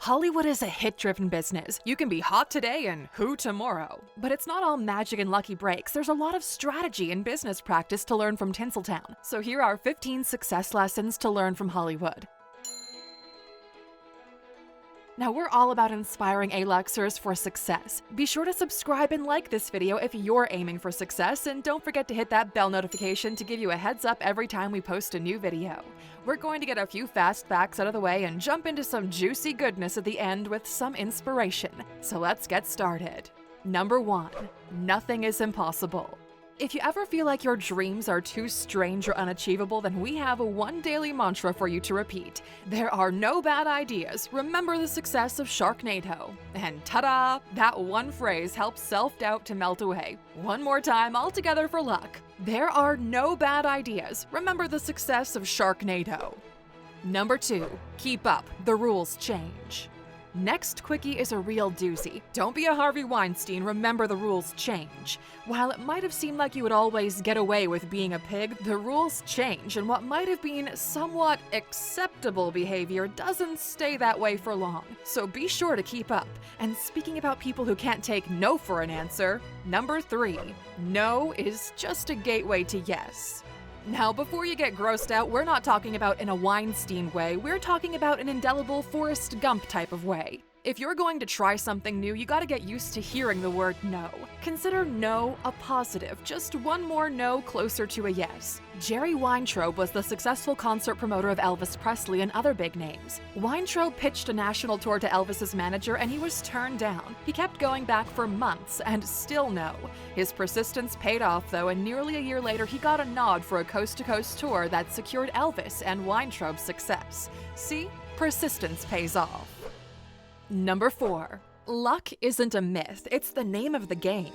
Hollywood is a hit-driven business. You can be hot today and who tomorrow. But it's not all magic and lucky breaks. There's a lot of strategy and business practice to learn from Tinseltown. So here are 15 success lessons to learn from Hollywood. Now, we're all about inspiring Aluxers for success. Be sure to subscribe and like this video if you're aiming for success, and don't forget to hit that bell notification to give you a heads up every time we post a new video. We're going to get a few fast facts out of the way and jump into some juicy goodness at the end with some inspiration. So let's get started. Number 1. Nothing is impossible. If you ever feel like your dreams are too strange or unachievable, then we have one daily mantra for you to repeat. There are no bad ideas. Remember the success of Sharknado. And ta-da! That one phrase helps self-doubt to melt away. One more time, all together for luck. There are no bad ideas. Remember the success of Sharknado. Number 2. Keep up. The rules change. Next quickie is a real doozy. Don't be a Harvey Weinstein, remember the rules change. While it might have seemed like you would always get away with being a pig, the rules change, and what might have been somewhat acceptable behavior doesn't stay that way for long. So be sure to keep up. And speaking about people who can't take no for an answer, number 3, no is just a gateway to yes. Now, before you get grossed out, we're not talking about in a Weinstein way, we're talking about an indelible Forrest Gump type of way. If you're going to try something new, you gotta get used to hearing the word no. Consider no a positive, just one more no closer to a yes. Jerry Weintraub was the successful concert promoter of Elvis Presley and other big names. Weintraub pitched a national tour to Elvis's manager and he was turned down. He kept going back for months and still no. His persistence paid off though, and nearly a year later he got a nod for a coast-to-coast tour that secured Elvis and Weintraub's success. See? Persistence pays off. Number 4. Luck isn't a myth, it's the name of the game.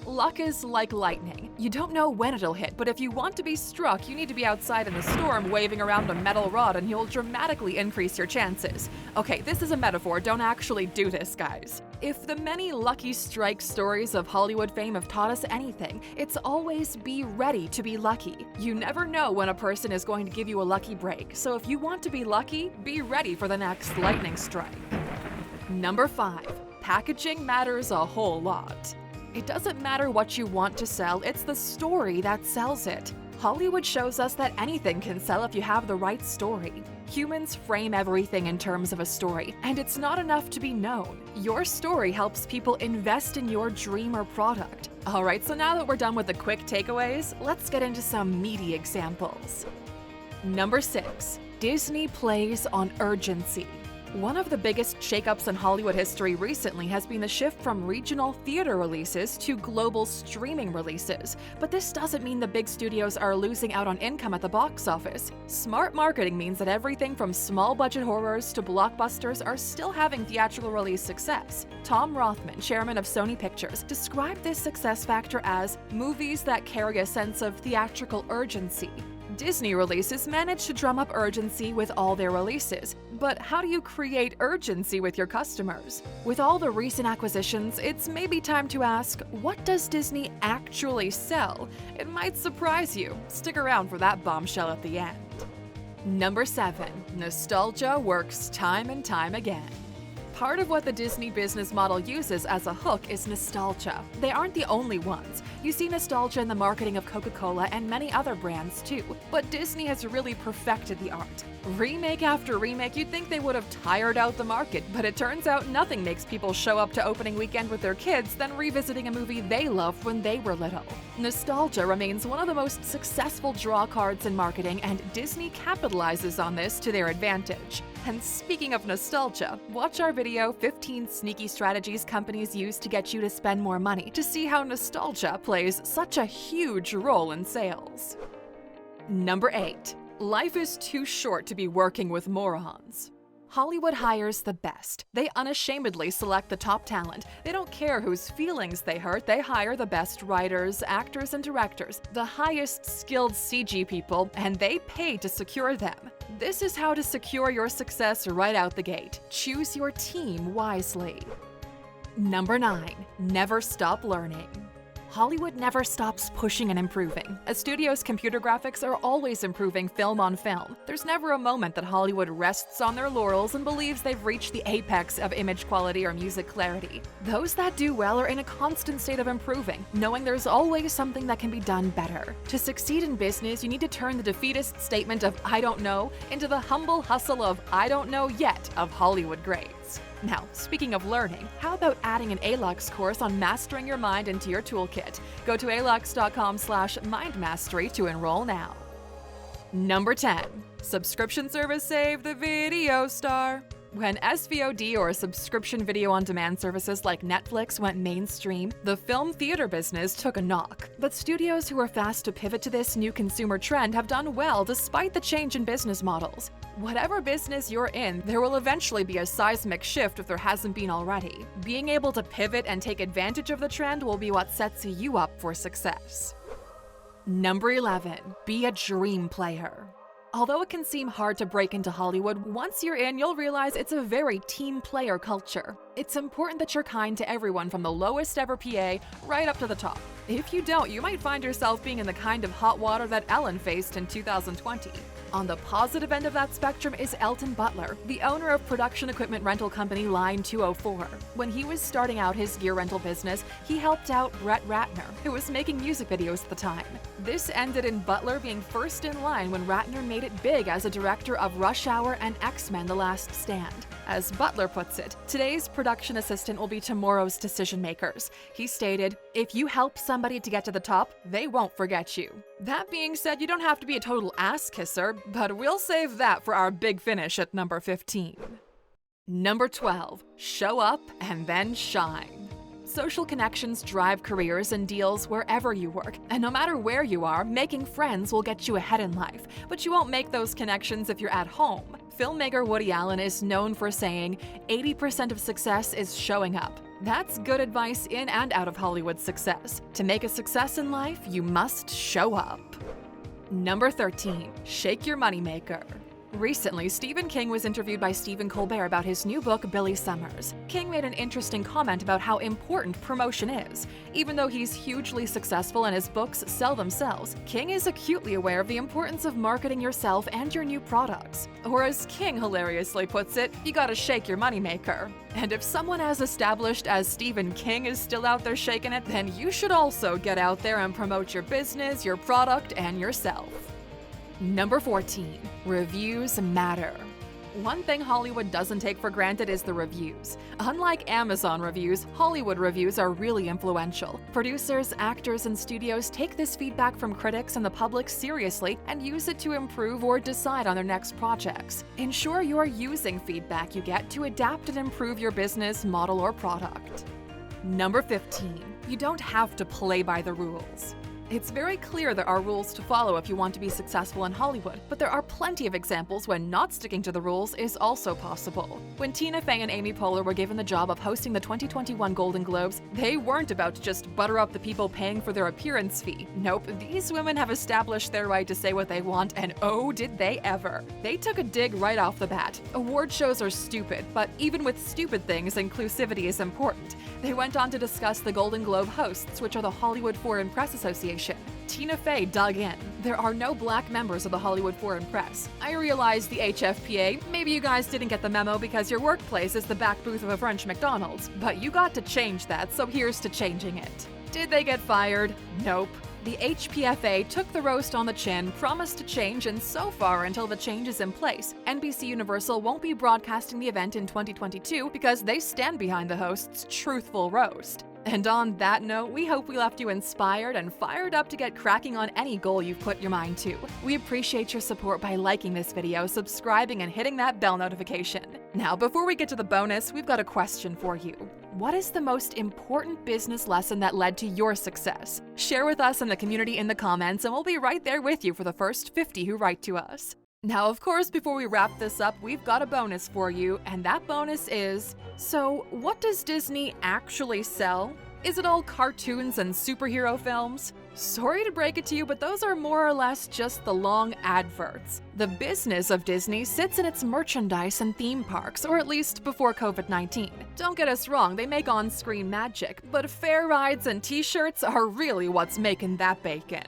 Luck is like lightning. You don't know when it'll hit, but if you want to be struck, you need to be outside in the storm waving around a metal rod and you'll dramatically increase your chances. Okay, this is a metaphor, don't actually do this, guys. If the many lucky strike stories of Hollywood fame have taught us anything, it's always be ready to be lucky. You never know when a person is going to give you a lucky break, so if you want to be lucky, be ready for the next lightning strike. Number 5. Packaging matters a whole lot. It doesn't matter what you want to sell, it's the story that sells it. Hollywood shows us that anything can sell if you have the right story. Humans frame everything in terms of a story, and it's not enough to be known. Your story helps people invest in your dream or product. Alright, so now that we're done with the quick takeaways, let's get into some meaty examples. Number 6. Disney plays on urgency. One of the biggest shakeups in Hollywood history recently has been the shift from regional theater releases to global streaming releases. But this doesn't mean the big studios are losing out on income at the box office. Smart marketing means that everything from small-budget horrors to blockbusters are still having theatrical release success. Tom Rothman, chairman of Sony Pictures, described this success factor as movies that carry a sense of theatrical urgency. Disney releases manage to drum up urgency with all their releases, but how do you create urgency with your customers? With all the recent acquisitions, it's maybe time to ask, what does Disney actually sell? It might surprise you. Stick around for that bombshell at the end. Number 7. Nostalgia works time and time again. Part of what the Disney business model uses as a hook is nostalgia. They aren't the only ones. You see nostalgia in the marketing of Coca-Cola and many other brands too. But Disney has really perfected the art. Remake after remake, you'd think they would have tired out the market, but it turns out nothing makes people show up to opening weekend with their kids than revisiting a movie they loved when they were little. Nostalgia remains one of the most successful draw cards in marketing, and Disney capitalizes on this to their advantage. And speaking of nostalgia, watch our video 15 Sneaky Strategies Companies Use to Get You to Spend More Money to see how nostalgia plays such a huge role in sales. Number 8. Life is too short to be working with morons. Hollywood hires the best. They unashamedly select the top talent. They don't care whose feelings they hurt. They hire the best writers, actors, and directors, the highest skilled CG people, and they pay to secure them. This is how to secure your success right out the gate. Choose your team wisely. Number 9. Never stop learning. Hollywood never stops pushing and improving. A studio's computer graphics are always improving film on film. There's never a moment that Hollywood rests on their laurels and believes they've reached the apex of image quality or music clarity. Those that do well are in a constant state of improving, knowing there's always something that can be done better. To succeed in business, you need to turn the defeatist statement of "I don't know" into the humble hustle of "I don't know yet" of Hollywood greats. Now, speaking of learning, how about adding an Alux course on mastering your mind into your toolkit? Go to Alux.com/mindmastery to enroll now. Number 10. Subscription service save the video star. When SVOD or subscription video on demand services like Netflix went mainstream, the film theater business took a knock. But studios who were fast to pivot to this new consumer trend have done well despite the change in business models. Whatever business you're in, there will eventually be a seismic shift if there hasn't been already. Being able to pivot and take advantage of the trend will be what sets you up for success. Number 11. Be a dream player. Although it can seem hard to break into Hollywood, once you're in, you'll realize it's a very team player culture. It's important that you're kind to everyone from the lowest ever PA right up to the top. If you don't, you might find yourself being in the kind of hot water that Ellen faced in 2020. On the positive end of that spectrum is Elton Butler, the owner of production equipment rental company Line 204. When he was starting out his gear rental business, he helped out Brett Ratner, who was making music videos at the time. This ended in Butler being first in line when Ratner made it big as a director of Rush Hour and X-Men: The Last Stand. As Butler puts it, today's production assistant will be tomorrow's decision makers. He stated, "If you help somebody to get to the top, they won't forget you." That being said, you don't have to be a total ass kisser, but we'll save that for our big finish at number 15. Number 12. Show up and then shine. Social connections drive careers and deals wherever you work, and no matter where you are, making friends will get you ahead in life, but you won't make those connections if you're at home. Filmmaker Woody Allen is known for saying, 80% of success is showing up. That's good advice in and out of Hollywood success. To make a success in life, you must show up. Number 13. Shake your moneymaker. Recently, Stephen King was interviewed by Stephen Colbert about his new book, Billy Summers. King made an interesting comment about how important promotion is. Even though he's hugely successful and his books sell themselves, King is acutely aware of the importance of marketing yourself and your new products. Or as King hilariously puts it, you gotta shake your moneymaker. And if someone as established as Stephen King is still out there shaking it, then you should also get out there and promote your business, your product, and yourself. Number 14. Reviews matter. One thing Hollywood doesn't take for granted is the reviews. Unlike Amazon reviews, Hollywood reviews are really influential. Producers, actors, and studios take this feedback from critics and the public seriously and use it to improve or decide on their next projects. Ensure you are using feedback you get to adapt and improve your business, model, or product. Number 15. You don't have to play by the rules. It's very clear there are rules to follow if you want to be successful in Hollywood, but there are plenty of examples when not sticking to the rules is also possible. When Tina Fey and Amy Poehler were given the job of hosting the 2021 Golden Globes, they weren't about to just butter up the people paying for their appearance fee. Nope, these women have established their right to say what they want, and oh, did they ever. They took a dig right off the bat. Award shows are stupid, but even with stupid things, inclusivity is important. They went on to discuss the Golden Globe hosts, which are the Hollywood Foreign Press Association. Tina Fey dug in. There are no black members of the Hollywood Foreign Press. I realize the HFPA, maybe you guys didn't get the memo because your workplace is the back booth of a French McDonald's, but you got to change that, so here's to changing it. Did they get fired? Nope. The HPFA took the roast on the chin, promised to change, and so far until the change is in place, NBC Universal won't be broadcasting the event in 2022 because they stand behind the host's truthful roast. And on that note, we hope we left you inspired and fired up to get cracking on any goal you've put your mind to. We appreciate your support by liking this video, subscribing, and hitting that bell notification. Now, before we get to the bonus, we've got a question for you. What is the most important business lesson that led to your success? Share with us in the community in the comments, and we'll be right there with you for the first 50 who write to us. Now, of course, before we wrap this up, we've got a bonus for you, and that bonus is, so what does Disney actually sell? Is it all cartoons and superhero films? Sorry to break it to you, but those are more or less just the long adverts. The business of Disney sits in its merchandise and theme parks, or at least before COVID-19. Don't get us wrong, they make on-screen magic, but fair rides and t-shirts are really what's making that bacon.